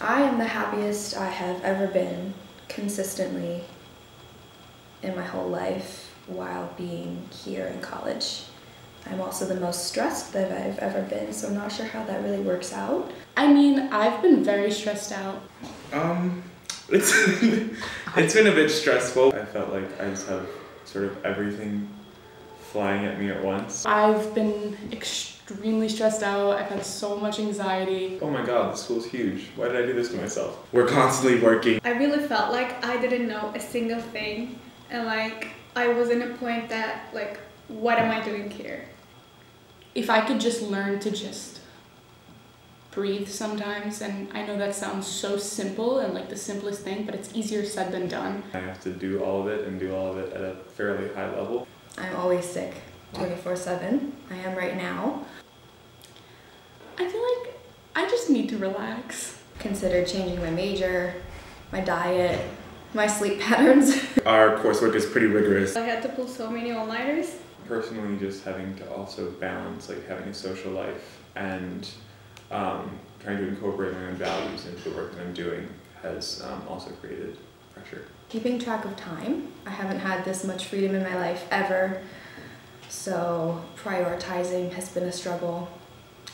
I am the happiest I have ever been consistently in my whole life while being here in college. I'm also the most stressed that I've ever been, so I'm not sure how that really works out. I mean, I've been very stressed out. It's been a bit stressful. I felt like I just have sort of everything flying at me at once. I've been extremely stressed out. I've had so much anxiety. Oh my god, this school's huge. Why did I do this to myself? We're constantly working. I really felt like I didn't know a single thing, and like I was in a point that like, what am I doing here? If I could just learn to just breathe sometimes, and I know that sounds so simple and like the simplest thing, but it's easier said than done. I have to do all of it and do all of it at a fairly high level. I'm always sick, 24/7. I am right now. I feel like I just need to relax. Considered changing my major, my diet, my sleep patterns. Our coursework is pretty rigorous. I had to pull so many all-nighters. Personally, just having to also balance like having a social life and trying to incorporate my own values into the work that I'm doing has also created pressure. Keeping track of time. I haven't had this much freedom in my life ever, so prioritizing has been a struggle.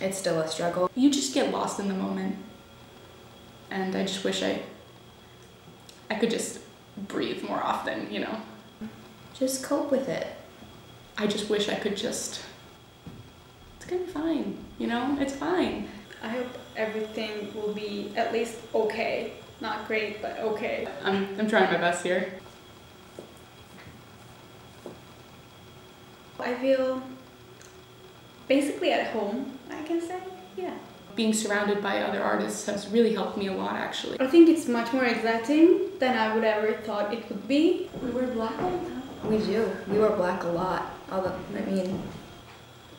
It's still a struggle. You just get lost in the moment, and I just wish I could just breathe more often, you know? Just cope with it. I just wish I could just, it's gonna be fine, you know? It's fine. I hope everything will be at least okay. Not great, but okay. I'm trying my best here. I feel basically at home, I can say, yeah. Being surrounded by other artists has really helped me a lot, actually. I think it's much more exciting than I would ever thought it would be. We wear black all the time. We do. We wear black a lot.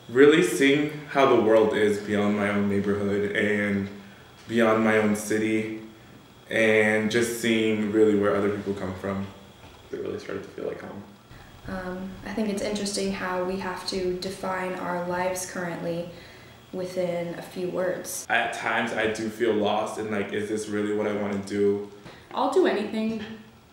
Really seeing how the world is beyond my own neighborhood and beyond my own city, and just seeing really where other people come from. It really started to feel like home. I think it's interesting how we have to define our lives currently within a few words. At times I do feel lost and like, is this really what I want to do? I'll do anything,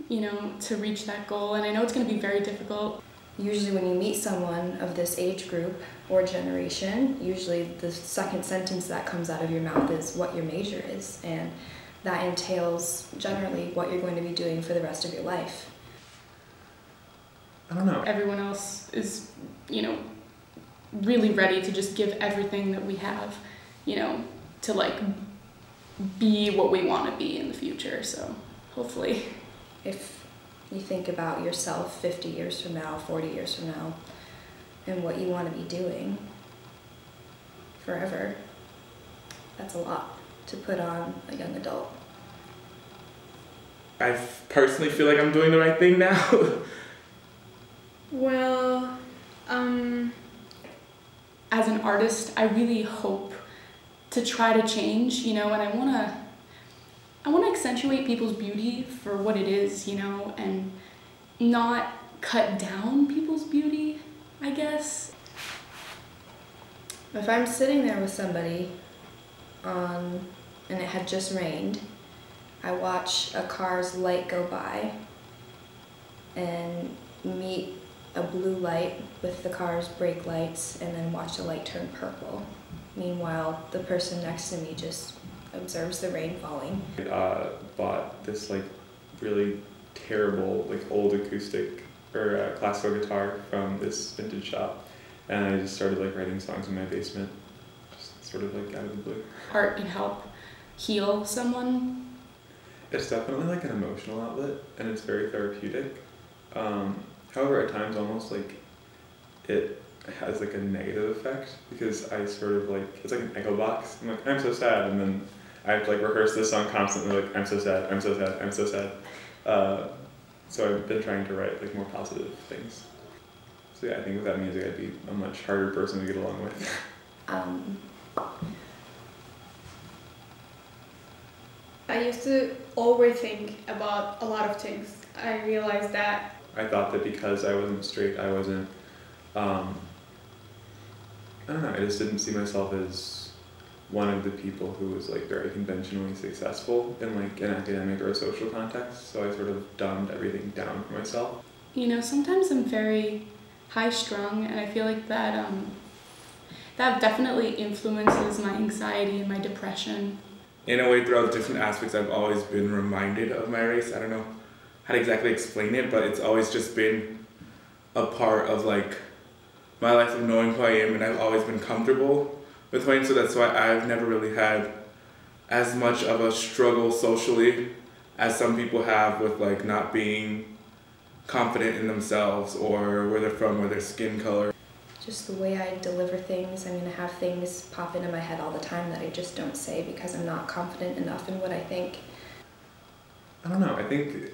you know, to reach that goal, and I know it's gonna be very difficult. Usually when you meet someone of this age group or generation, usually the second sentence that comes out of your mouth is what your major is, and that entails generally what you're going to be doing for the rest of your life. I don't know. Everyone else is, you know, really ready to just give everything that we have, you know, to like be what we want to be in the future, so hopefully. If you think about yourself 50 years from now, 40 years from now, and what you want to be doing forever, that's a lot to put on a young adult. I personally feel like I'm doing the right thing now. Well, as an artist, I really hope to try to change, you know, and I want to accentuate people's beauty for what it is, you know, and not cut down people's beauty, I guess. If I'm sitting there with somebody and it had just rained, I watch a car's light go by and meet a blue light with the car's brake lights, and then watch the light turn purple. Meanwhile, the person next to me just observes the rain falling. I bought this like really terrible like old acoustic or classical guitar from this vintage shop, and I just started like writing songs in my basement, just sort of like out of the blue. Art can help heal someone. It's definitely like an emotional outlet, and it's very therapeutic. However, at times almost like it has like a negative effect, because I sort of like, it's like an echo box. I'm like, I'm so sad, and then I have to like rehearse this song constantly, like, I'm so sad, I'm so sad, I'm so sad. So I've been trying to write like more positive things. So yeah, I think without music I'd be a much harder person to get along with. I used to overthink about a lot of things. I realized that I thought that because I wasn't straight, I wasn't, I don't know, I just didn't see myself as one of the people who was like very conventionally successful in like an academic or a social context, so I sort of dumbed everything down for myself. You know, sometimes I'm very high strung, and I feel like that that definitely influences my anxiety and my depression. In a way, throughout different aspects, I've always been reminded of my race. I don't know how to exactly explain it, but it's always just been a part of like my life of knowing who I am, and I've always been comfortable with who I am, so that's why I've never really had as much of a struggle socially as some people have with like not being confident in themselves or where they're from or their skin color. Just the way I deliver things. I mean, I have things pop into my head all the time that I just don't say because I'm not confident enough in what I think. I don't know, I think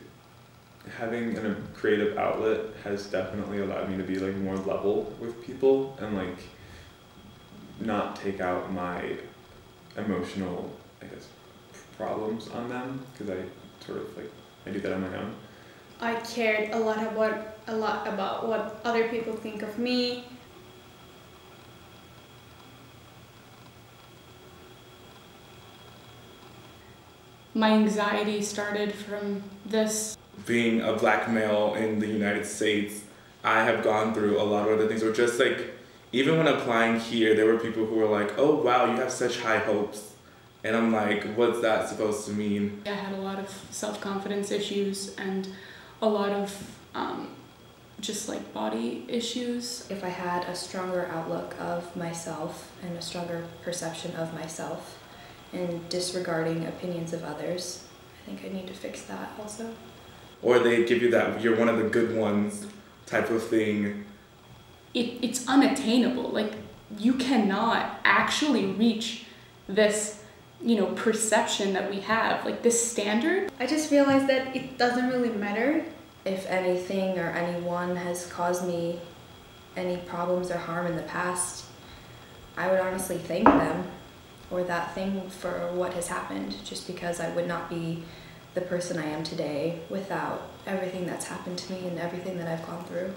having a creative outlet has definitely allowed me to be like more level with people and like not take out my emotional, I guess, problems on them, because I sort of like, I do that on my own. I cared a lot about what other people think of me. My anxiety started from this. Being a black male in the United States, I have gone through a lot of other things, or just like, even when applying here, there were people who were like, oh wow, you have such high hopes. And I'm like, what's that supposed to mean? I had a lot of self-confidence issues and a lot of just like body issues. If I had a stronger outlook of myself and a stronger perception of myself and disregarding opinions of others, I think I need to fix that also. Or they give you that you're one of the good ones type of thing. It's unattainable. Like, you cannot actually reach this, you know, perception that we have, like this standard. I just realized that it doesn't really matter. If anything or anyone has caused me any problems or harm in the past, I would honestly thank them or that thing for what has happened, just because I would not be the person I am today without everything that's happened to me and everything that I've gone through.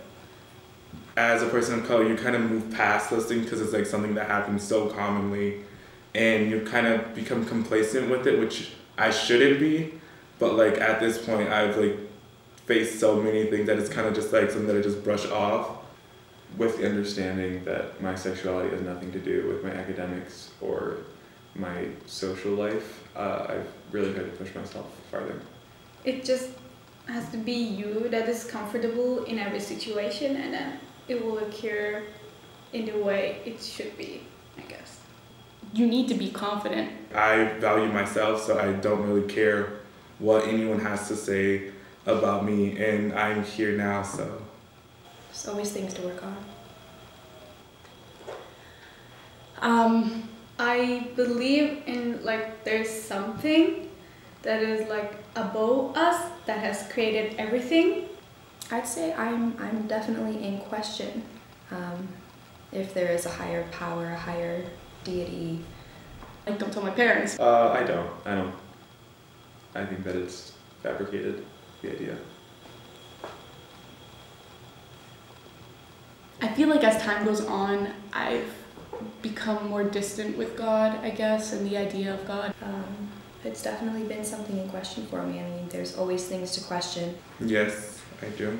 As a person of color, you kind of move past those things because it's like something that happens so commonly, and you kind of become complacent with it, which I shouldn't be. But like at this point, I've like faced so many things that it's kind of just like something that I just brush off. With the understanding that my sexuality has nothing to do with my academics or my social life, I've really tried to push myself farther. It just has to be you that is comfortable in every situation, and then it will occur in the way it should be, I guess. You need to be confident. I value myself, so I don't really care what anyone has to say about me, and I'm here now, so. There's always things to work on. I believe in like there's something that is like above us that has created everything. I'd say I'm definitely in question. If there is a higher power, a higher deity. Like, don't tell my parents. I don't. I think that it's fabricated, the idea. I feel like as time goes on, I've become more distant with God, I guess, and the idea of God. It's definitely been something in question for me. I mean, there's always things to question. Yes, I do.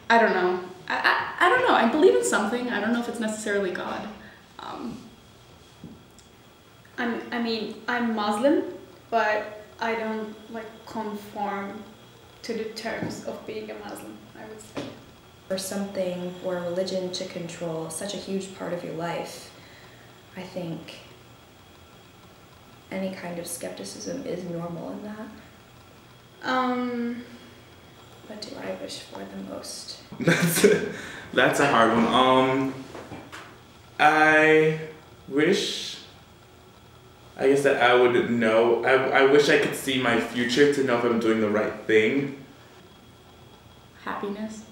I don't know. I don't know. I believe in something. I don't know if it's necessarily God. I'm Muslim, but I don't like conform to the terms of being a Muslim, I would say. For something or a religion to control such a huge part of your life, I think any kind of skepticism is normal in that. What do I wish for the most? That's a hard one. I wish, I guess that I would know, I wish I could see my future to know if I'm doing the right thing. Happiness.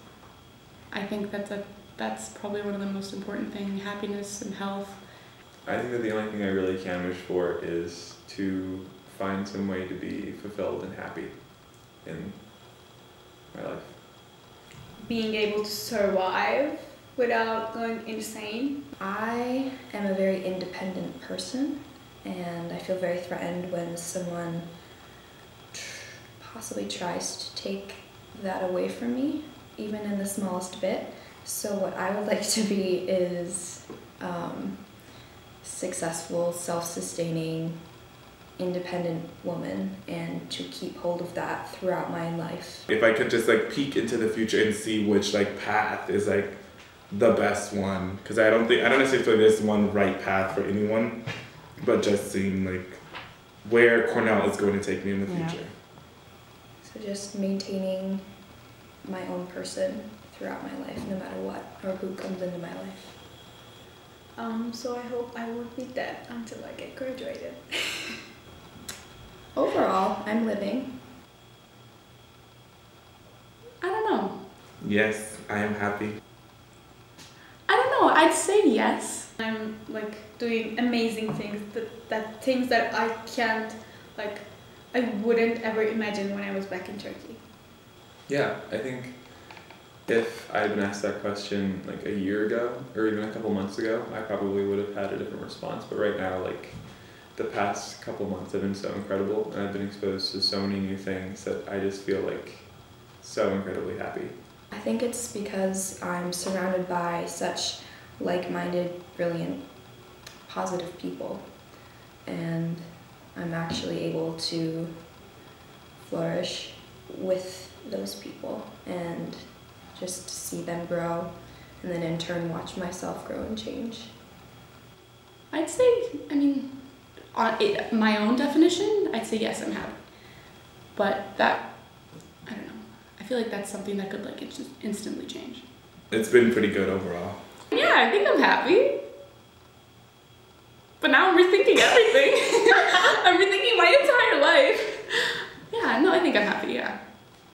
I think that's probably one of the most important things, happiness and health. I think that the only thing I really can wish for is to find some way to be fulfilled and happy in my life. Being able to survive without going insane? I am a very independent person, and I feel very threatened when someone possibly tries to take that away from me, even in the smallest bit. So what I would like to be is successful, self-sustaining, independent woman, and to keep hold of that throughout my life. If I could just like peek into the future and see which like path is like the best one, because I don't necessarily feel like there's one right path for anyone, but just seeing like where Cornell is going to take me in the future. So just maintaining my own person throughout my life, no matter what or who comes into my life. So I hope I won't be dead until I get graduated. Overall, I'm living. I don't know. Yes, I am happy. I don't know. I'd say yes. I'm like doing amazing things, that things that I can't, like, I wouldn't ever imagine when I was back in Turkey. Yeah, I think if I had been asked that question like a year ago or even a couple months ago, I probably would have had a different response. But right now, like the past couple months have been so incredible, and I've been exposed to so many new things that I just feel like so incredibly happy. I think it's because I'm surrounded by such like-minded, brilliant, positive people, and I'm actually able to flourish with those people and just see them grow, and then in turn watch myself grow and change. I'd say, I mean, my own definition, I'd say yes, I'm happy. But that, I don't know. I feel like that's something that could like instantly change. It's been pretty good overall. Yeah, I think I'm happy. But now I'm rethinking everything. I'm rethinking my entire life. Yeah, no, I think I'm happy, yeah.